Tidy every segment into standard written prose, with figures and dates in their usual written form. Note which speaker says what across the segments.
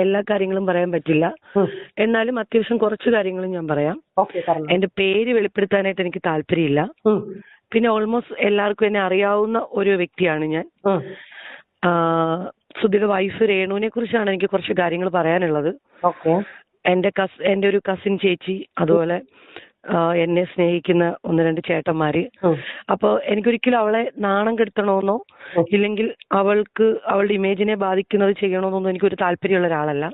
Speaker 1: എല്ലാ കാര്യങ്ങളും പറയാൻ പറ്റില്ല. എന്നാലും അത്യാവശ്യം കുറച്ച് കാര്യങ്ങളും ഞാൻ പറയാം. എന്റെ പേര് വെളിപ്പെടുത്താനായിട്ട് എനിക്ക് താല്പര്യമില്ല. പിന്നെ ഓൾമോസ്റ്റ് എല്ലാവർക്കും എന്നെ അറിയാവുന്ന ഒരു വ്യക്തിയാണ് ഞാൻ. സുധിയുടെ വൈഫ് രേണുവിനെ കുറിച്ചാണ് എനിക്ക് കുറച്ച് കാര്യങ്ങൾ പറയാനുള്ളത്. എന്റെ ഒരു കസിൻ ചേച്ചി, അതുപോലെ എന്നെ സ്നേഹിക്കുന്ന 1-2 ചേട്ടന്മാര്. അപ്പൊ എനിക്കൊരിക്കലും അവളെ നാണം കെടുത്തണമെന്നോ ഇല്ലെങ്കിൽ അവളുടെ ഇമേജിനെ ബാധിക്കുന്നത് ചെയ്യണമെന്നൊന്നും എനിക്കൊരു താല്പര്യമുള്ള ഒരാളല്ല.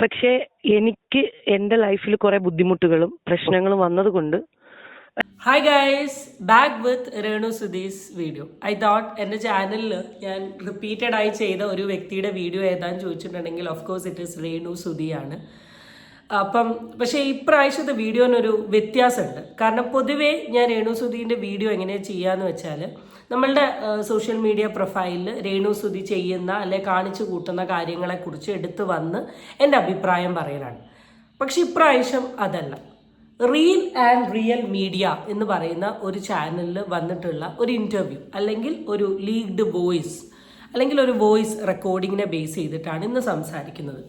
Speaker 1: പക്ഷേ എനിക്ക് എന്റെ ലൈഫിൽ കുറെ ബുദ്ധിമുട്ടുകളും പ്രശ്നങ്ങളും വന്നതുകൊണ്ട്.
Speaker 2: Hi guys, back with Renu Sudhi's video. I thought എൻ്റെ ചാനലിൽ ഞാൻ റിപ്പീറ്റഡ് ആയി ചെയ്ത ഒരു വ്യക്തിയുടെ വീഡിയോ ഏതാന്ന് ചോദിച്ചിട്ടുണ്ടെങ്കിൽ of course it is Renu സുധിയാണ്. പക്ഷേ ഇപ്രാവശ്യത്തെ വീഡിയോനൊരു വ്യത്യാസമുണ്ട്. കാരണം പൊതുവേ ഞാൻ രേണു സുധീൻ്റെ വീഡിയോ എങ്ങനെയാണ് ചെയ്യാന്ന് വെച്ചാൽ നമ്മളുടെ സോഷ്യൽ മീഡിയ പ്രൊഫൈലിൽ രേണു സുധി ചെയ്യുന്ന അല്ലെ കാണിച്ചു കൂട്ടുന്ന കാര്യങ്ങളെക്കുറിച്ച് എടുത്തു വന്ന് എൻ്റെ അഭിപ്രായം പറയലാണ്. പക്ഷെ ഇപ്രാവശ്യം അതല്ല. റീൽ ആൻഡ് റിയൽ മീഡിയ എന്ന് പറയുന്ന ഒരു ചാനലിൽ വന്നിട്ടുള്ള ഒരു ഇൻ്റർവ്യൂ അല്ലെങ്കിൽ ഒരു ലീക്ഡ് വോയിസ് അല്ലെങ്കിൽ ഒരു വോയിസ് റെക്കോർഡിങ്ങിനെ ബേസ് ചെയ്തിട്ടാണ് ഇന്ന് സംസാരിക്കുന്നത്.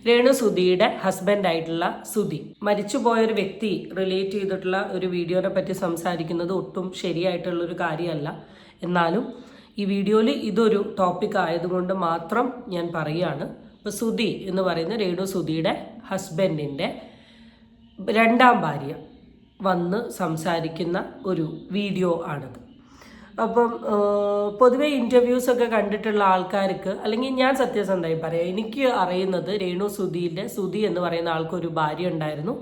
Speaker 2: രേണു സുധിയുടെ ഹസ്ബൻഡായിട്ടുള്ള സുധി മരിച്ചുപോയൊരു വ്യക്തി റിലേറ്റ് ചെയ്തിട്ടുള്ള ഒരു വീഡിയോനെ പറ്റി സംസാരിക്കുന്നത് ഒട്ടും ശരിയായിട്ടുള്ളൊരു കാര്യമല്ല. എന്നാലും ഈ വീഡിയോയിൽ ഇതൊരു ടോപ്പിക് ആയതുകൊണ്ട് മാത്രം ഞാൻ പറയുകയാണ്. ഇപ്പോൾ സുധി എന്ന് പറയുന്ന രേണു സുധിയുടെ ഹസ്ബൻഡിൻ്റെ 2ാം ഭാര്യ വന്ന് സംസാരിക്കുന്ന ഒരു വീഡിയോ ആണിത്. അപ്പം പൊതുവെ ഇൻ്റർവ്യൂസൊക്കെ കണ്ടിട്ടുള്ള ആൾക്കാർക്ക്, അല്ലെങ്കിൽ ഞാൻ സത്യസന്ധമായി പറയാം, എനിക്ക് അറിയുന്നത് രേണു സുധി എന്ന് പറയുന്ന ആൾക്കൊരു ഭാര്യ ഉണ്ടായിരുന്നു.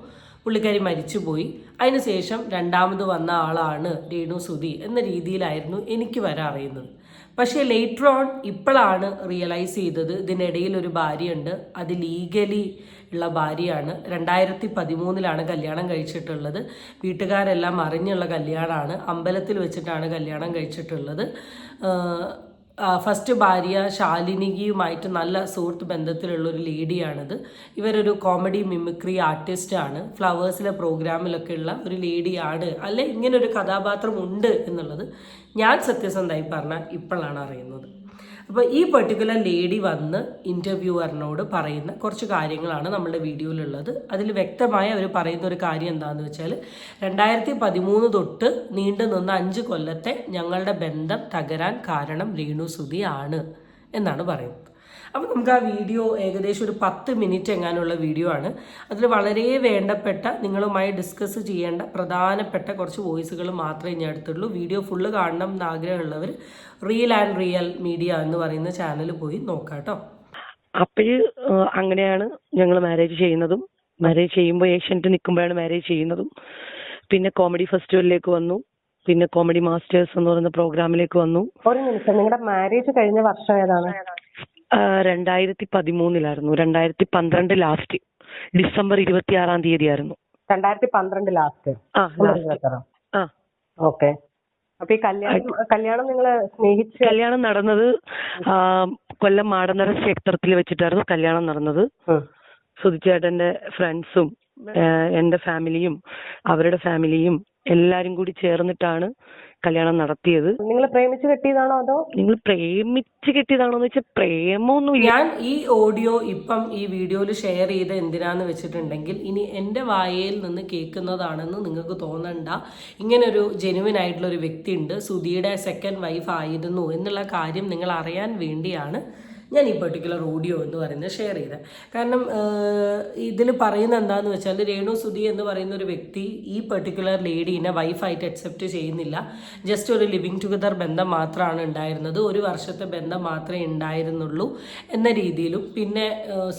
Speaker 2: പുള്ളിക്കാരി മരിച്ചുപോയി. അതിനുശേഷം 2ാമത് വന്ന ആളാണ് രേണു സുധി എന്ന രീതിയിലായിരുന്നു എനിക്ക് വരെ അറിയുന്നത്. പക്ഷേ ലേറ്റർ ഓൺ ഇപ്പോഴാണ് റിയലൈസ് ചെയ്തത് ഇതിനിടയിൽ ഒരു ഭാര്യയുണ്ട്. അത് ലീഗലി ഉള്ള ഭാര്യയാണ്. 2013 കല്യാണം കഴിച്ചിട്ടുള്ളത്. വീട്ടുകാരെല്ലാം അറിഞ്ഞുള്ള കല്യാണമാണ്. അമ്പലത്തിൽ വെച്ചിട്ടാണ് കല്യാണം കഴിച്ചിട്ടുള്ളത്. ഫസ്റ്റ് ഭാര്യ ശാലിനിയുമായിട്ട് നല്ല സുഹൃത്ത് ബന്ധത്തിലുള്ളൊരു ലേഡിയാണിത്. ഇവരൊരു കോമഡി മിമിക്രി ആർട്ടിസ്റ്റാണ്. ഫ്ലവേഴ്സിലെ പ്രോഗ്രാമിലൊക്കെ ഉള്ള ഒരു ലേഡിയാണ്. അല്ലെ ഇങ്ങനൊരു കഥാപാത്രം ഉണ്ട് എന്നുള്ളത് ഞാൻ സത്യസന്ധമായി പറഞ്ഞാൽ ഇപ്പോഴാണ് അറിയുന്നത്. അപ്പോൾ ഈ പെർട്ടിക്കുലർ ലേഡി വന്ന് ഇൻ്റർവ്യൂവറിനോട് പറയുന്ന കുറച്ച് കാര്യങ്ങളാണ് നമ്മുടെ വീഡിയോയിലുള്ളത്. അതിൽ വ്യക്തമായി അവർ പറയുന്ന ഒരു കാര്യം എന്താണെന്ന് വെച്ചാൽ 2013 തൊട്ട് നീണ്ടു നിന്ന 5 കൊല്ലത്തെ ഞങ്ങളുടെ ബന്ധം തകരാൻ കാരണം രേണു സുധി ആണ് എന്നാണ് പറയുന്നത്. അപ്പോൾ നമുക്ക് ആ വീഡിയോ ഏകദേശം ഒരു 10 മിനിറ്റ് എങ്ങാനുള്ള വീഡിയോ ആണ്. അതിൽ വളരെ വേണ്ടപ്പെട്ട നിങ്ങളുമായി ഡിസ്കസ് ചെയ്യേണ്ട പ്രധാനപ്പെട്ട കുറച്ച് വോയിസുകൾ മാത്രമേ ഞാൻ എടുത്തുള്ളൂ. വീഡിയോ ഫുള്ള് കാണണം എന്ന് ആഗ്രഹമുള്ളവർ റീൽ ആൻഡ് റിയൽ മീഡിയ എന്ന് പറയുന്ന ചാനൽ പോയി നോക്കാം കേട്ടോ.
Speaker 1: അപ്പോഴ് അങ്ങനെയാണ് ഞങ്ങൾ മാരേജ് ചെയ്യുന്നതും. മാരേജ് ചെയ്യുമ്പോൾ ഏഷ്യൻറ്റ് നിൽക്കുമ്പോഴാണ് മാരേജ് ചെയ്യുന്നതും. പിന്നെ കോമഡി ഫെസ്റ്റിവലിലേക്ക് വന്നു. പിന്നെ കോമഡി മാസ്റ്റേഴ്സ് എന്ന് പറയുന്ന പ്രോഗ്രാമിലേക്ക് വന്നു.
Speaker 3: ഒരു നിമിഷം, നിങ്ങളുടെ മാരേജ് കഴിഞ്ഞ വർഷം ഏതാണ്?
Speaker 1: 2013 2012 ലാസ്റ്റ് ഡിസംബർ 26-ാം തീയതി ആയിരുന്നു.
Speaker 3: 2012 ലാസ്റ്റ്. ഓക്കെ. അപ്പൊ ഈ കല്യാണം നിങ്ങൾ സ്നേഹിച്ച്
Speaker 1: കല്യാണം നടന്നത് കൊല്ലം മാടന്നര ക്ഷേത്രത്തിൽ വെച്ചിട്ടായിരുന്നു കല്യാണം നടന്നത്. സുധിച്ചേട്ടന്റെ ഫ്രണ്ട്സും എന്റെ ഫാമിലിയും അവരുടെ ഫാമിലിയും എല്ലാരും കൂടി ചേർന്നിട്ടാണ് കല്യാണം നടത്തിയത്.
Speaker 3: നിങ്ങൾ പ്രേമിച്ച് കെട്ടിയതാണോ അതോ
Speaker 1: നിങ്ങൾ പ്രേമിച്ച് കെട്ടിയതാണോ എന്ന് വെച്ചാൽ പ്രേമൊന്നുമില്ല.
Speaker 2: ഞാൻ ഈ ഓഡിയോ ഇപ്പം ഈ വീഡിയോയിൽ ഷെയർ ചെയ്ത് എന്തിനാന്ന് വെച്ചിട്ടുണ്ടെങ്കിൽ ഇനി എൻ്റെ വായയിൽ നിന്ന് കേൾക്കുന്നതാണെന്ന് നിങ്ങൾക്ക് തോന്നണ്ട. ഇങ്ങനൊരു ജെനുവിൻ ആയിട്ടുള്ള ഒരു വ്യക്തി ഉണ്ട്, സുധിയുടെ 2nd വൈഫ് ആയിരുന്നു എന്നുള്ള കാര്യം നിങ്ങൾ അറിയാൻ വേണ്ടിയാണ് ഞാൻ ഈ പെർട്ടിക്കുലർ ഓഡിയോ എന്ന് പറയുന്നത് ഷെയർ ചെയ്തത്. കാരണം ഇതിൽ പറയുന്നത് എന്താണെന്ന് വെച്ചാൽ രേണു സുധി എന്ന് പറയുന്ന ഒരു വ്യക്തി ഈ പെർട്ടിക്കുലർ ലേഡീനെ വൈഫായിട്ട് അക്സെപ്റ്റ് ചെയ്യുന്നില്ല. ജസ്റ്റ് ഒരു ലിവിങ് ടുഗദർ ബന്ധം മാത്രമാണ് ഉണ്ടായിരുന്നത്, 1 വർഷത്തെ ബന്ധം മാത്രമേ ഉണ്ടായിരുന്നുള്ളൂ എന്ന രീതിയിലും, പിന്നെ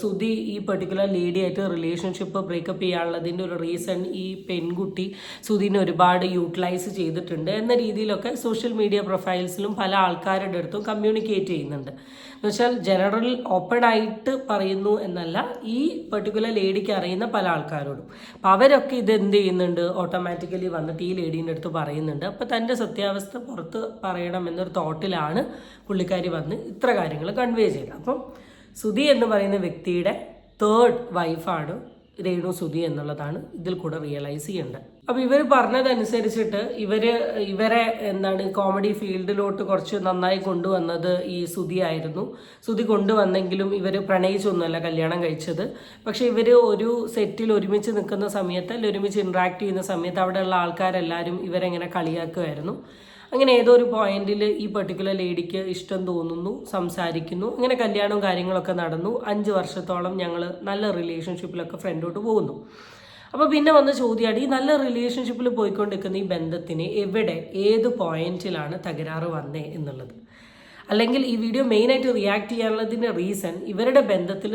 Speaker 2: സുധി ഈ പെർട്ടിക്കുലർ ലേഡിയായിട്ട് റിലേഷൻഷിപ്പ് ബ്രേക്കപ്പ് ചെയ്യാനുള്ളതിൻ്റെ ഒരു റീസൺ ഈ പെൺകുട്ടി സുധിനെ ഒരുപാട് യൂട്ടിലൈസ് ചെയ്തിട്ടുണ്ട് എന്ന രീതിയിലൊക്കെ സോഷ്യൽ മീഡിയ പ്രൊഫൈൽസിലും പല ആൾക്കാരുടെ അടുത്തും കമ്മ്യൂണിക്കേറ്റ് ചെയ്യുന്നുണ്ട്. എന്നുവെച്ചാൽ ജനറൽ ഓപ്പൺ ആയിട്ട് പറയുന്നു എന്നല്ല, ഈ പെർട്ടിക്കുലർ ലേഡിക്ക് അറിയുന്ന പല ആൾക്കാരോടും. അപ്പം അവരൊക്കെ ഇത് എന്ത് ചെയ്യുന്നുണ്ട്, ഓട്ടോമാറ്റിക്കലി വന്നിട്ട് ഈ ലേഡീൻ്റെ അടുത്ത് പറയുന്നുണ്ട്. അപ്പം തൻ്റെ സത്യാവസ്ഥ പുറത്ത് പറയണം എന്നൊരു തോട്ടിലാണ് പുള്ളിക്കാരി വന്ന് ഇത്ര കാര്യങ്ങൾ കൺവേ ചെയ്തത്. അപ്പം സുധി എന്ന് പറയുന്ന വ്യക്തിയുടെ 3rd വൈഫാണ് രേണു സുധി എന്നുള്ളതാണ് ഇതിൽ കൂടെ റിയലൈസ് ചെയ്യേണ്ടത്. അപ്പോൾ ഇവർ പറഞ്ഞതനുസരിച്ചിട്ട് ഇവരെ കോമഡി ഫീൽഡിലോട്ട് കുറച്ച് നന്നായി കൊണ്ടുവന്നത് ഈ സുധി ആയിരുന്നു. സുധി കൊണ്ടുവന്നെങ്കിലും ഇവർ പ്രണയിച്ചൊന്നുമല്ല കല്യാണം കഴിച്ചത്. പക്ഷെ ഇവർ ഒരു സെറ്റിൽ ഒരുമിച്ച് നിൽക്കുന്ന സമയത്ത് അല്ലെങ്കിൽ ഒരുമിച്ച് ഇൻട്രാക്ട് ചെയ്യുന്ന സമയത്ത് അവിടെയുള്ള ആൾക്കാരെല്ലാവരും ഇവരെങ്ങനെ കളിയാക്കുമായിരുന്നു. അങ്ങനെ ഏതോ ഒരു പോയിന്റിൽ ഈ പെർട്ടിക്കുലർ ലേഡിക്ക് ഇഷ്ടം തോന്നുന്നു, സംസാരിക്കുന്നു, അങ്ങനെ കല്യാണവും കാര്യങ്ങളൊക്കെ നടന്നു. 5 വർഷത്തോളം ഞങ്ങൾ നല്ല റിലേഷൻഷിപ്പിലൊക്കെ ഫ്രണ്ടോട്ട് പോകുന്നു. അപ്പോൾ പിന്നെ വന്ന ചോദ്യമാണ്, ഈ നല്ല റിലേഷൻഷിപ്പിൽ പോയിക്കൊണ്ടിരിക്കുന്ന ഈ ബന്ധത്തിന് എവിടെ ഏത് പോയിന്റിലാണ് തകരാറ് വന്നേ എന്നുള്ളത്. അല്ലെങ്കിൽ ഈ വീഡിയോ മെയിനായിട്ട് റിയാക്ട് ചെയ്യാനുള്ളതിൻ്റെ റീസൺ ഇവരുടെ ബന്ധത്തിൽ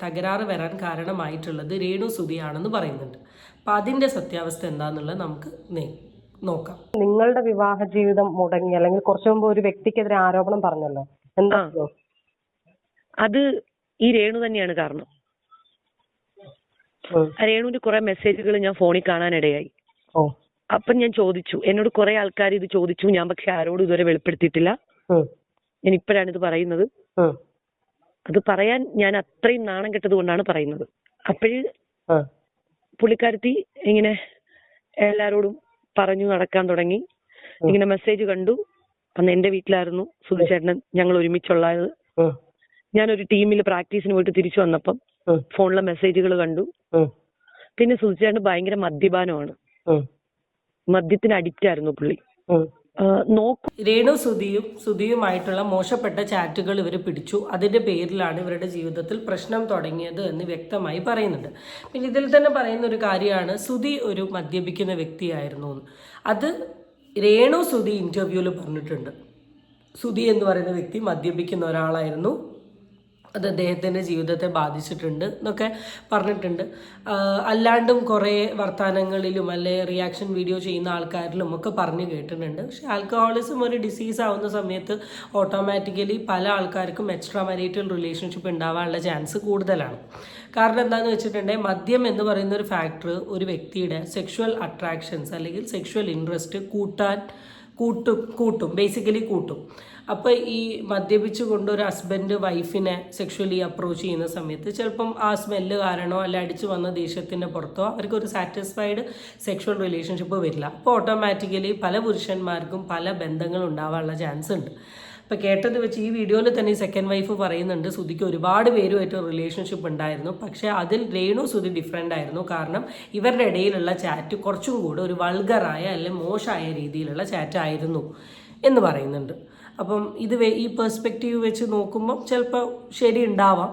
Speaker 2: തകരാറ് വരാൻ കാരണമായിട്ടുള്ളത് രേണു സുധിയാണെന്ന് പറയുന്നുണ്ട്. അപ്പം അതിൻ്റെ സത്യാവസ്ഥ എന്താണെന്നുള്ളത് നമുക്ക് നോക്കാം.
Speaker 3: നിങ്ങളുടെ വിവാഹ ജീവിതം മുടങ്ങി അല്ലെങ്കിൽ കുറച്ചു മുമ്പ് ഒരു വ്യക്തിക്കെതിരെ ആരോപണം പറഞ്ഞല്ലോ, എന്താ?
Speaker 1: അത് ഈ രേണു തന്നെയാണ് കാരണം. രേണുവിന്റെ കുറെ മെസ്സേജുകൾ ഞാൻ ഫോണിൽ കാണാനിടയായി. അപ്പം ഞാൻ ചോദിച്ചു, എന്നോട് കുറെ ആൾക്കാർ ഇത് ചോദിച്ചു, ഞാൻ പക്ഷെ ആരോടും ഇതുവരെ വെളിപ്പെടുത്തിയിട്ടില്ല. ഞാൻ ഇപ്പോഴാണ് ഇത് പറയുന്നത്. അത് പറയാൻ ഞാൻ അത്രയും നാണം കെട്ടത് കൊണ്ടാണ് പറയുന്നത്. അപ്പോഴ് പുള്ളിക്കാരത്തി ഇങ്ങനെ എല്ലാരോടും പറഞ്ഞു നടക്കാൻ തുടങ്ങി. ഇങ്ങനെ മെസ്സേജ് കണ്ടു. അന്ന് എന്റെ വീട്ടിലായിരുന്നു സുധിച്ചേട്ടൻ, ഞങ്ങൾ ഒരുമിച്ചുള്ളത്. ഞാനൊരു ടീമിൽ പ്രാക്ടീസിന് പോയിട്ട് തിരിച്ചു വന്നപ്പം ഫോണിലെ മെസ്സേജുകൾ കണ്ടു. പിന്നെ സുധിച്ചേട്ടൻ ഭയങ്കര മദ്യപാനമാണ്, മദ്യത്തിന് അഡിക്റ്റ് ആയിരുന്നു പുള്ളി.
Speaker 2: രേണു സുധിയുമായിട്ടുള്ള മോശപ്പെട്ട ചാറ്റുകൾ ഇവർ പിടിച്ചു. അതിന്റെ പേരിലാണ് ഇവരുടെ ജീവിതത്തിൽ പ്രശ്നം തുടങ്ങിയത് എന്ന് വ്യക്തമായി പറയുന്നുണ്ട്. പിന്നെ ഇതിൽ തന്നെ പറയുന്ന ഒരു കാര്യമാണ് സുധി ഒരു മദ്യപിക്കുന്ന വ്യക്തിയായിരുന്നു എന്ന്. അത് രേണു സുധി ഇന്റർവ്യൂവിൽ പറഞ്ഞിട്ടുണ്ട്. സുധി എന്ന് പറയുന്ന വ്യക്തി മദ്യപിക്കുന്ന ഒരാളായിരുന്നു, അത് അദ്ദേഹത്തിൻ്റെ ജീവിതത്തെ ബാധിച്ചിട്ടുണ്ട് എന്നൊക്കെ പറഞ്ഞിട്ടുണ്ട്. അല്ലാണ്ടും കുറേ വർത്തമാനങ്ങളിലും അല്ലെ റിയാക്ഷൻ വീഡിയോ ചെയ്യുന്ന ആൾക്കാരിലും ഒക്കെ പറഞ്ഞു കേട്ടിട്ടുണ്ട്. പക്ഷെ ആൽക്കഹോളിസം ഒരു ഡിസീസ് ആവുന്ന സമയത്ത് ഓട്ടോമാറ്റിക്കലി പല ആൾക്കാർക്കും എക്സ്ട്രാ മാരിറ്റൽ റിലേഷൻഷിപ്പ് ഉണ്ടാവാനുള്ള ചാൻസ് കൂടുതലാണ്. കാരണം എന്താണെന്ന് വെച്ചിട്ടുണ്ടെങ്കിൽ മദ്യം എന്ന് പറയുന്ന ഒരു ഫാക്ടർ ഒരു വ്യക്തിയുടെ സെക്ഷുവൽ അട്രാക്ഷൻസ് അല്ലെങ്കിൽ സെക്ഷുവൽ ഇൻട്രസ്റ്റ് കൂട്ടും. അപ്പോൾ ഈ മദ്യപിച്ചു കൊണ്ട് ഒരു ഹസ്ബൻഡ് വൈഫിനെ സെക്ഷുവലി അപ്രോച്ച് ചെയ്യുന്ന സമയത്ത് ചിലപ്പം ആ സ്മെല്ല് കാരണോ അല്ല അടിച്ചു വന്ന ദേഷ്യത്തിൻ്റെ പുറത്തോ അവർക്കൊരു സാറ്റിസ്ഫൈഡ് സെക്ഷുവൽ റിലേഷൻഷിപ്പ് വരില്ല. അപ്പോൾ ഓട്ടോമാറ്റിക്കലി പല പുരുഷന്മാർക്കും പല ബന്ധങ്ങൾ ഉണ്ടാവാനുള്ള ചാൻസ് ഉണ്ട്. അപ്പോൾ കേട്ടത് വെച്ച് ഈ വീഡിയോയിൽ തന്നെ ഈ സെക്കൻഡ് വൈഫ് പറയുന്നുണ്ട് സുധിക്ക് ഒരുപാട് പേരുമായിട്ട് റിലേഷൻഷിപ്പ് ഉണ്ടായിരുന്നു. പക്ഷേ അതിൽ രേണു സുധി ഡിഫറെൻ്റ് ആയിരുന്നു. കാരണം ഇവരുടെ ഇടയിലുള്ള ചാറ്റ് കുറച്ചും കൂടെ ഒരു വൾഗറായ അല്ലെങ്കിൽ മോശമായ രീതിയിലുള്ള ചാറ്റ് ആയിരുന്നു എന്ന് പറയുന്നുണ്ട്. അപ്പം ഇത് ഈ പെർസ്പെക്റ്റീവ് വെച്ച് നോക്കുമ്പോൾ ചിലപ്പോൾ ശരി ഉണ്ടാവാം.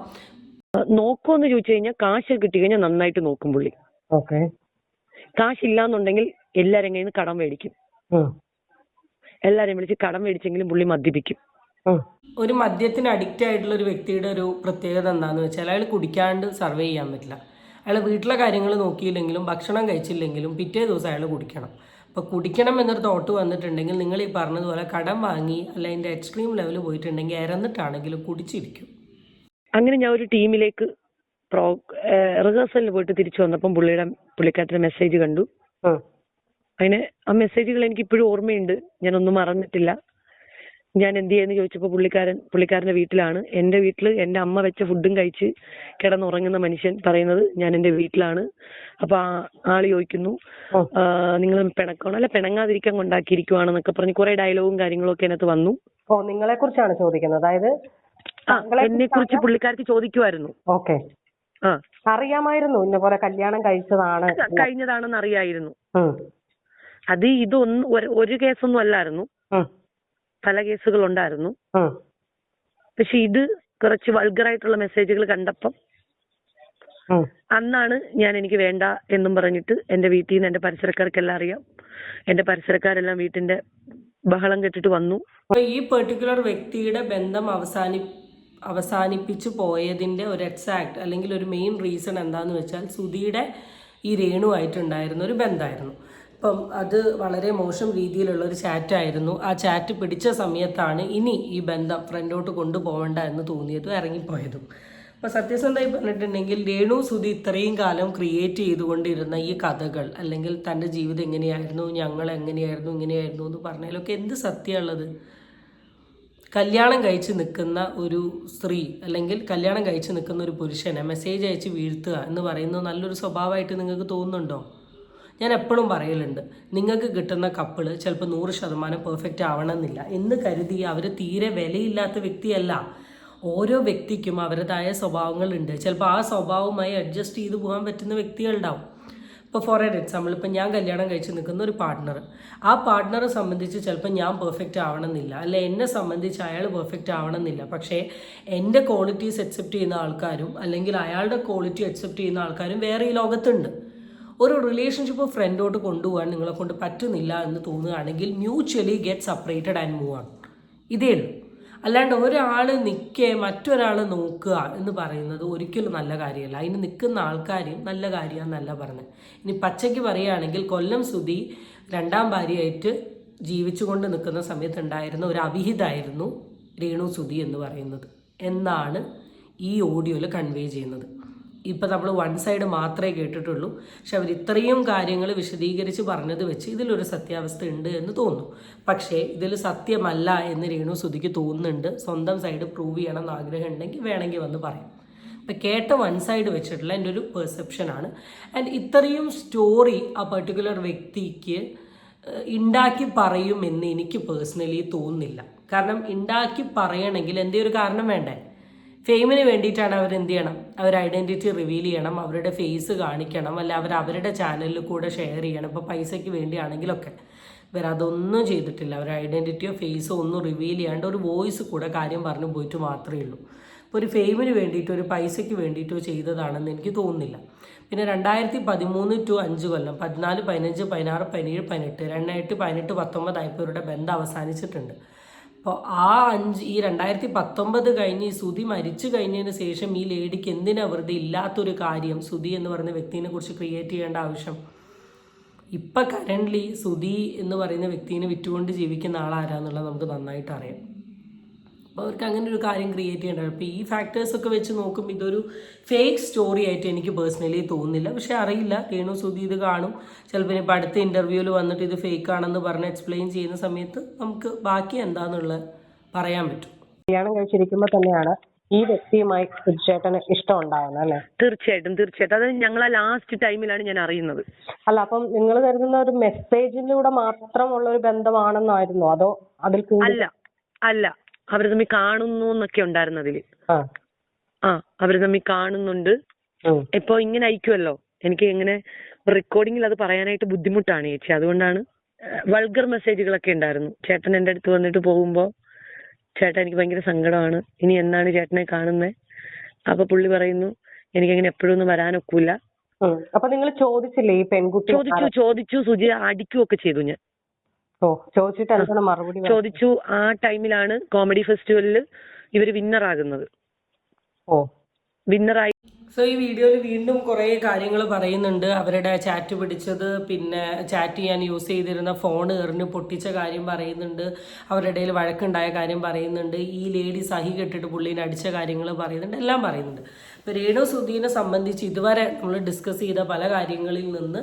Speaker 1: നോക്കുമെന്ന് ചോദിച്ചു കഴിഞ്ഞാൽ കാശ് കിട്ടി കഴിഞ്ഞാൽ നന്നായിട്ട് നോക്കും പുള്ളി. കാശില്ലാന്നുണ്ടെങ്കിൽ എല്ലാരും കയ്യിൽ നിന്ന് കടം മേടിക്കും. എല്ലാരെയും വിളിച്ച് കടം മേടിച്ചെങ്കിലും പുള്ളി മദ്യപിക്കും.
Speaker 2: ഒരു മദ്യത്തിന് അഡിക്റ്റ് ആയിട്ടുള്ള ഒരു വ്യക്തിയുടെ ഒരു പ്രത്യേകത എന്താണെന്ന് വെച്ചാൽ അയാൾ കുടിക്കാണ്ട് സർവേ ചെയ്യാൻ പറ്റില്ല. അയാൾ വീട്ടിലെ കാര്യങ്ങൾ നോക്കിയില്ലെങ്കിലും ഭക്ഷണം കഴിച്ചില്ലെങ്കിലും പിറ്റേ ദിവസം അയാൾ കുടിക്കണം. അപ്പോൾ കുടിക്കണം എന്നൊരു തോട്ട് വന്നിട്ടുണ്ടെങ്കിൽ നിങ്ങൾ ഈ പറഞ്ഞതുപോലെ കടം വാങ്ങി അല്ല അതിൻ്റെ എക്സ്ട്രീം ലെവൽ പോയിട്ടുണ്ടെങ്കിൽ ഇറന്നിട്ടാണെങ്കിലും കുടിച്ചിരിക്കും.
Speaker 1: അങ്ങനെ ഞാൻ ഒരു ടീമിലേക്ക് റിഹേഴ്സലിന് പോയിട്ട് തിരിച്ചു വന്നപ്പം പുള്ളിക്കാരത്തിന്റെ മെസ്സേജ് കണ്ടു. അങ്ങനെ ആ മെസ്സേജുകൾ എനിക്ക് ഇപ്പോഴും ഓർമ്മയുണ്ട്, ഞാനൊന്നും മറന്നിട്ടില്ല. ഞാൻ എന്ത് ചെയ്യുന്നു ചോദിച്ചപ്പോൾ പുള്ളിക്കാരന്റെ വീട്ടിലാണ്. എൻ്റെ വീട്ടിൽ എൻ്റെ അമ്മ വെച്ച ഫുഡും കഴിച്ച് കിടന്നുറങ്ങുന്ന മനുഷ്യൻ പറയുന്നത് ഞാൻ എൻ്റെ വീട്ടിലാണ്. അപ്പൊ ആള് ചോദിക്കുന്നു നിങ്ങൾ പിണക്കണോ അല്ല പിണങ്ങാതിരിക്കാൻ കൊണ്ടാക്കിയിരിക്കുവാണെന്നൊക്കെ പറഞ്ഞ് കുറെ ഡയലോഗും കാര്യങ്ങളും ഒക്കെ അതിനകത്ത് വന്നു.
Speaker 3: നിങ്ങളെ കുറിച്ചാണ് ചോദിക്കുന്നത്, അതായത്
Speaker 1: എന്നെ കുറിച്ച് പുള്ളിക്കാർക്ക് ചോദിക്കുമായിരുന്നു.
Speaker 3: അറിയാമായിരുന്നു ഇന്ന പോലെ കല്യാണം
Speaker 1: കഴിഞ്ഞതാണെന്ന് അറിയായിരുന്നു. അത് ഇതൊന്നും ഒരു കേസൊന്നും അല്ലായിരുന്നു, പല കേസുകൾ ഉണ്ടായിരുന്നു. പക്ഷെ ഇത് കുറച്ച് വൾഗറായിട്ടുള്ള മെസ്സേജുകൾ കണ്ടപ്പം അന്നാണ് എനിക്ക് വേണ്ട എന്നും പറഞ്ഞിട്ട് എന്റെ വീട്ടിൽ നിന്ന് എന്റെ പരിസരക്കാർക്കെല്ലാം അറിയാം. എന്റെ പരിസരക്കാരെല്ലാം വീട്ടിന്റെ ബഹളം കെട്ടിട്ട് വന്നു.
Speaker 2: ഈ പെർട്ടിക്കുലർ വ്യക്തിയുടെ ബന്ധം അവസാനിപ്പിച്ചു പോയതിന്റെ ഒരു എക്സാക്ട് അല്ലെങ്കിൽ ഒരു മെയിൻ റീസൺ എന്താന്ന് വെച്ചാൽ സുധിയുടെ ഈ രേണുവായിട്ടുണ്ടായിരുന്ന ഒരു ബന്ധമായിരുന്നു. അപ്പം അത് വളരെ മോശം രീതിയിലുള്ള ഒരു ചാറ്റായിരുന്നു. ആ ചാറ്റ് പിടിച്ച സമയത്താണ് ഇനി ഈ ബന്ധം ഫ്രണ്ടോട്ട് കൊണ്ടുപോകണ്ട എന്ന് തോന്നിയതും ഇറങ്ങിപ്പോയതും. അപ്പോൾ സത്യസന്ധമായി പറഞ്ഞിട്ടുണ്ടെങ്കിൽ രേണു സുധി ഇത്രയും കാലം ക്രിയേറ്റ് ചെയ്തുകൊണ്ടിരുന്ന ഈ കഥകൾ അല്ലെങ്കിൽ തൻ്റെ ജീവിതം എങ്ങനെയായിരുന്നു, ഞങ്ങൾ എങ്ങനെയായിരുന്നു ഇങ്ങനെയായിരുന്നു എന്ന് പറഞ്ഞാലൊക്കെ എന്ത് സത്യമുള്ളത്? കല്യാണം കഴിച്ച് നിൽക്കുന്ന ഒരു സ്ത്രീ അല്ലെങ്കിൽ കല്യാണം കഴിച്ച് നിൽക്കുന്ന ഒരു പുരുഷനെ മെസ്സേജ് അയച്ച് വീഴ്ത്തുക എന്ന് പറയുന്നത് നല്ലൊരു സ്വഭാവമായിട്ട് നിങ്ങൾക്ക് തോന്നുന്നുണ്ടോ? ഞാൻ എപ്പോഴും പറയലുണ്ട്, നിങ്ങൾക്ക് കിട്ടുന്ന കപ്പിൾ ചിലപ്പോൾ 100% പെർഫെക്റ്റ് ആവണമെന്നില്ല എന്ന് കരുതി അവർ തീരെ വിലയില്ലാത്ത വ്യക്തിയല്ല. ഓരോ വ്യക്തിക്കും അവരുടേതായ സ്വഭാവങ്ങളുണ്ട്. ചിലപ്പോൾ ആ സ്വഭാവവുമായി അഡ്ജസ്റ്റ് ചെയ്ത് പോകാൻ പറ്റുന്ന വ്യക്തികളുണ്ടാവും. ഇപ്പോൾ ഫോർ എക്സാമ്പിൾ, ഇപ്പം ഞാൻ കല്യാണം കഴിച്ച് നിൽക്കുന്ന ഒരു പാർട്ട്ണർ, ആ പാർട്ട്ണറെ സംബന്ധിച്ച് ചിലപ്പോൾ ഞാൻ പെർഫെക്റ്റ് ആവണമെന്നില്ല, അല്ലെ എന്നെ സംബന്ധിച്ച് അയാൾ പെർഫെക്റ്റ് ആവണമെന്നില്ല. പക്ഷേ എൻ്റെ ക്വാളിറ്റീസ് അക്സെപ്റ്റ് ചെയ്യുന്ന ആൾക്കാരും അല്ലെങ്കിൽ അയാളുടെ ക്വാളിറ്റി അക്സെപ്റ്റ് ചെയ്യുന്ന ആൾക്കാരും വേറെ ഈ ലോകത്തുണ്ട്. ഒരു റിലേഷൻഷിപ്പ് ഫ്രണ്ടോട്ട് കൊണ്ടുപോകാൻ നിങ്ങളെ കൊണ്ട് പറ്റുന്നില്ല എന്ന് തോന്നുകയാണെങ്കിൽ mutually get separated and move on. ഇതേ ഉള്ളൂ. അല്ലാണ്ട് ഒരാൾ നിൽക്കേ മറ്റൊരാൾ നോക്കുക എന്ന് പറയുന്നത് ഒരിക്കലും നല്ല കാര്യമല്ല. അതിന് നിൽക്കുന്ന ആൾക്കാരും നല്ല കാര്യമാണെന്നല്ല പറഞ്ഞത്. ഇനി പച്ചയ്ക്ക് പറയുകയാണെങ്കിൽ കൊല്ലം സുധി 2ാം ഭാര്യയായിട്ട് ജീവിച്ചുകൊണ്ട് നിൽക്കുന്ന സമയത്ത് ഉണ്ടായിരുന്ന ഒരു അവിഹിതായിരുന്നു രേണു സുധി എന്ന് പറയുന്നത് എന്നാണ് ഈ ഓഡിയോയിൽ കൺവേ ചെയ്യുന്നത്. ഇപ്പം നമ്മൾ വൺ സൈഡ് മാത്രമേ കേട്ടിട്ടുള്ളൂ. പക്ഷെ അവർ ഇത്രയും കാര്യങ്ങൾ വിശദീകരിച്ച് പറഞ്ഞത് വെച്ച് ഇതിലൊരു സത്യാവസ്ഥ ഉണ്ട് എന്ന് തോന്നുന്നു. പക്ഷേ ഇതിൽ സത്യമല്ല എന്ന് രേണു സുധിക്ക് തോന്നുന്നുണ്ട്. സ്വന്തം സൈഡ് പ്രൂവ് ചെയ്യണം എന്ന് ആഗ്രഹം ഉണ്ടെങ്കിൽ വേണമെങ്കിൽ വന്ന് പറയാം. ഇപ്പം കേട്ട വൺ സൈഡ് വെച്ചിട്ടുള്ള എൻ്റെ ഒരു പെർസെപ്ഷനാണ്. ആൻഡ് ഇത്രയും സ്റ്റോറി ആ പർട്ടിക്കുലർ വ്യക്തിക്ക് ഉണ്ടാക്കി പറയുമെന്ന് എനിക്ക് പേഴ്സണലി തോന്നുന്നില്ല. കാരണം ഉണ്ടാക്കി പറയണമെങ്കിൽ എന്തെങ്കിലും ഒരു കാരണം വേണ്ടേ? ഫെയിമിന് വേണ്ടിയിട്ടാണ് അവർ എന്ത് ചെയ്യണം, അവർ ഐഡൻറ്റിറ്റി റിവീൽ ചെയ്യണം, അവരുടെ ഫേസ് കാണിക്കണം, അല്ല അവരുടെ ചാനലിൽ കൂടെ ഷെയർ ചെയ്യണം. ഇപ്പോൾ പൈസയ്ക്ക് വേണ്ടിയാണെങ്കിലൊക്കെ ഇവർ അതൊന്നും ചെയ്തിട്ടില്ല. അവരുടെ ഐഡൻറ്റിറ്റിയോ ഫേസോ ഒന്നും റിവീൽ ചെയ്യാണ്ട് ഒരു വോയിസ് കൂടെ കാര്യം പറഞ്ഞു പോയിട്ട് മാത്രമേ ഉള്ളൂ. ഇപ്പോൾ ഒരു ഫെയിമിന് വേണ്ടിയിട്ടോ ഒരു പൈസയ്ക്ക് വേണ്ടിയിട്ടോ ചെയ്തതാണെന്ന് എനിക്ക് തോന്നുന്നില്ല. പിന്നെ 2013 to 5 കൊല്ലം 14, 15, 16, 17, 18 2018, 19 ആയപ്പോൾ ഇവരുടെ ബന്ധം അവസാനിച്ചിട്ടുണ്ട്. അപ്പോൾ ഈ 2019 കഴിഞ്ഞ് ഈ സുധി മരിച്ചു കഴിഞ്ഞതിന് ശേഷം ഈ ലേഡിക്ക് എന്തിനാ വെറുതെ ഇല്ലാത്തൊരു കാര്യം സുധി എന്ന് പറയുന്ന വ്യക്തിനെ കുറിച്ച് ക്രിയേറ്റ് ചെയ്യേണ്ട ആവശ്യം? ഇപ്പം കറൻ്റ്ലി സുധി എന്ന് പറയുന്ന വ്യക്തിനെ വിറ്റുകൊണ്ട് ജീവിക്കുന്ന ആളാരാന്നുള്ളത് നമുക്ക് നന്നായിട്ട് അറിയാം. അപ്പോൾ അവർക്ക് അങ്ങനെ ഒരു കാര്യം ക്രിയേറ്റ് ചെയ്യേണ്ടത്. അപ്പോൾ ഈ ഫാക്ടേഴ്സൊക്കെ വെച്ച് നോക്കുമ്പോൾ ഇതൊരു ഫേക്ക് സ്റ്റോറി ആയിട്ട് എനിക്ക് പേഴ്സണലി തോന്നുന്നില്ല. പക്ഷേ അറിയില്ല, രേണു സുധി ഇത് കാണും. ചിലപ്പോൾ ഇപ്പോൾ അടുത്ത ഇൻ്റർവ്യൂവിൽ വന്നിട്ട് ഇത് ഫേക്ക് ആണെന്ന് പറഞ്ഞ് എക്സ്പ്ലെയിൻ ചെയ്യുന്ന സമയത്ത് നമുക്ക് ബാക്കി എന്താണെന്നുള്ളത് പറയാൻ പറ്റും.
Speaker 3: കല്യാണം കഴിച്ചിരിക്കുമ്പോൾ തന്നെയാണ് ഈ വ്യക്തിയുമായി ചേട്ടന് ഇഷ്ടം ഉണ്ടാവുന്നത് അല്ലേ?
Speaker 1: തീർച്ചയായിട്ടും. അത് ഞങ്ങൾ ആ ലാസ്റ്റ് ടൈമിലാണ് ഞാൻ അറിയുന്നത്.
Speaker 3: അല്ല, അപ്പം നിങ്ങൾ കരുതുന്ന ഒരു മെസ്സേജിലൂടെ മാത്രമുള്ള ഒരു ബന്ധമാണെന്നായിരുന്നോ, അതോ അതിൽ
Speaker 1: അല്ല അവർ തമ്മിൽ കാണുന്നു എന്നൊക്കെ ഉണ്ടായിരുന്നു അതില്. അവർ തമ്മിൽ കാണുന്നുണ്ട്. ഇപ്പൊ ഇങ്ങനെ അയക്കുമല്ലോ, എനിക്ക് ഇങ്ങനെ റെക്കോർഡിങ്ങിൽ അത് പറയാനായിട്ട് ബുദ്ധിമുട്ടാണ് ചേച്ചി. അതുകൊണ്ടാണ് വൾഗർ മെസ്സേജുകളൊക്കെ ഉണ്ടായിരുന്നു. ചേട്ടൻ എൻ്റെ അടുത്ത് വന്നിട്ട് പോകുമ്പോ, ചേട്ടാ എനിക്ക് ഭയങ്കര സങ്കടമാണ്, ഇനി എന്നാണ് ചേട്ടനെ കാണുന്നത്? അപ്പൊ പുള്ളി പറയുന്നു, എനിക്കങ്ങനെ എപ്പോഴും ഒന്നും വരാനൊക്കില്ല.
Speaker 3: അപ്പൊ നിങ്ങൾ ചോദിച്ചില്ലേ ഈ പെൺകുട്ടി?
Speaker 1: ചോദിച്ചു സുജി അടിക്കുകയൊക്കെ ചെയ്തു. ഞാൻ ചോദിച്ചു. ആ ടൈമിലാണ് കോമഡി ഫെസ്റ്റിവലിൽ ഇവര് വിന്നറാകുന്നത്. വിന്നറായി.
Speaker 2: സോ ഈ വീഡിയോയിൽ വീണ്ടും കുറേ കാര്യങ്ങൾ പറയുന്നുണ്ട്. അവരുടെ ചാറ്റ് പിടിച്ചത്, പിന്നെ ചാറ്റ് ചെയ്യാൻ യൂസ് ചെയ്തിരുന്ന ഫോൺ എറിഞ്ഞ് പൊട്ടിച്ച കാര്യം പറയുന്നുണ്ട്. അവരുടെ ഇടയിൽ വഴക്കുണ്ടായ കാര്യം പറയുന്നുണ്ട്. ഈ ലേഡി സഹി കെട്ടിട്ട് പുള്ളീനെ അടിച്ച കാര്യങ്ങൾ പറയുന്നുണ്ട്. എല്ലാം പറയുന്നുണ്ട്. ഇപ്പോൾ രേണു സുധീനെ സംബന്ധിച്ച് ഇതുവരെ നമ്മൾ ഡിസ്കസ് ചെയ്ത പല കാര്യങ്ങളിൽ നിന്ന്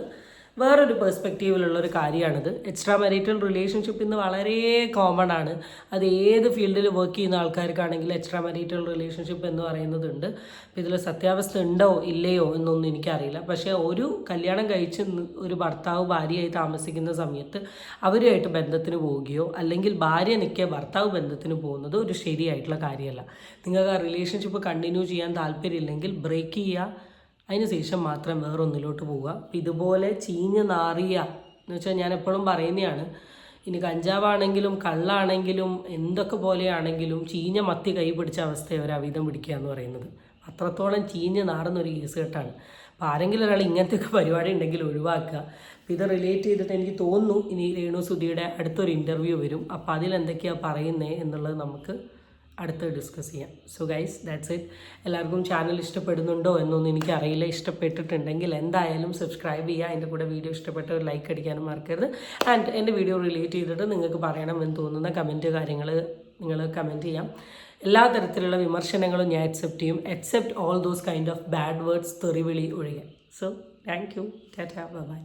Speaker 2: വേറൊരു പെർസ്പെക്റ്റീവിലുള്ളൊരു കാര്യമാണിത്. എക്സ്ട്രാ മാരിറ്റൽ റിലേഷൻഷിപ്പ് ഇന്ന് വളരെ കോമൺ ആണ്. അത് ഏത് ഫീൽഡിൽ വർക്ക് ചെയ്യുന്ന ആൾക്കാർക്കാണെങ്കിൽ എക്സ്ട്രാ മാരിറ്റൽ റിലേഷൻഷിപ്പ് എന്ന് പറയുന്നതുണ്ട്. അപ്പോൾ ഇതിൽ സത്യാവസ്ഥ ഉണ്ടോ ഇല്ലയോ എന്നൊന്നും എനിക്കറിയില്ല. പക്ഷേ ഒരു കല്യാണം കഴിച്ച് ഒരു ഭർത്താവ് ഭാര്യയായി താമസിക്കുന്ന സമയത്ത് അവരുമായിട്ട് ബന്ധത്തിന് പോവുകയോ അല്ലെങ്കിൽ ഭാര്യ നിൽക്കുക ഭർത്താവ് ബന്ധത്തിന് പോകുന്നത് ഒരു ശരിയായിട്ടുള്ള കാര്യമല്ല. നിങ്ങൾക്ക് ആ റിലേഷൻഷിപ്പ് കണ്ടിന്യൂ ചെയ്യാൻ താല്പര്യമില്ലെങ്കിൽ ബ്രേക്ക് ചെയ്യുക. അതിന് ശേഷം മാത്രം വേറൊന്നിലോട്ട് പോവുക. ഇതുപോലെ ചീഞ്ഞ് നാറിയ എന്ന് വെച്ചാൽ ഞാൻ എപ്പോഴും പറയുന്നതാണ്, ഇനി കഞ്ചാവാണെങ്കിലും കള്ളാണെങ്കിലും എന്തൊക്കെ പോലെയാണെങ്കിലും ചീഞ്ഞ മത്തി കൈ പിടിച്ച അവസ്ഥയെ ഒരു അവിധം പിടിക്കുക എന്ന് പറയുന്നത് അത്രത്തോളം ചീഞ്ഞ് നാറുന്നൊരു കേസ് കെട്ടാണ്. അപ്പോൾ ആരെങ്കിലും ഒരാൾ ഇങ്ങനത്തെയൊക്കെ പരിപാടി ഉണ്ടെങ്കിൽ ഒഴിവാക്കുക. അപ്പോൾ ഇത് റിലേറ്റ് ചെയ്തിട്ട് എനിക്ക് തോന്നുന്നു ഇനി രേണു സുധിയുടെ അടുത്തൊരു ഇൻ്റർവ്യൂ വരും. അപ്പോൾ അതിലെന്തൊക്കെയാണ് പറയുന്നത് എന്നുള്ളത് നമുക്ക് അടുത്ത് ഡിസ്കസ് ചെയ്യാം. So guys, that's it. എല്ലാവർക്കും ചാനൽ ഇഷ്ടപ്പെടുന്നുണ്ടോ എന്നൊന്നും എനിക്കറിയില്ല. ഇഷ്ടപ്പെട്ടിട്ടുണ്ടെങ്കിൽ എന്തായാലും സബ്സ്ക്രൈബ് ചെയ്യുക. അതിൻ്റെ കൂടെ വീഡിയോ ഇഷ്ടപ്പെട്ട ഒരു ലൈക്ക് അടിക്കാനും മറക്കരുത്. ആൻഡ് എൻ്റെ വീഡിയോ റിലേറ്റ് ചെയ്തിട്ട് നിങ്ങൾക്ക് പറയണമെന്ന് തോന്നുന്ന കാര്യങ്ങൾ നിങ്ങൾ കമൻറ്റ് ചെയ്യാം. എല്ലാ തരത്തിലുള്ള വിമർശനങ്ങളും ഞാൻ അക്സെപ്റ്റ് ചെയ്യും. Accept all those kind of bad words, തെറിവിളി ഒഴികെ. So thank you. Tata, by.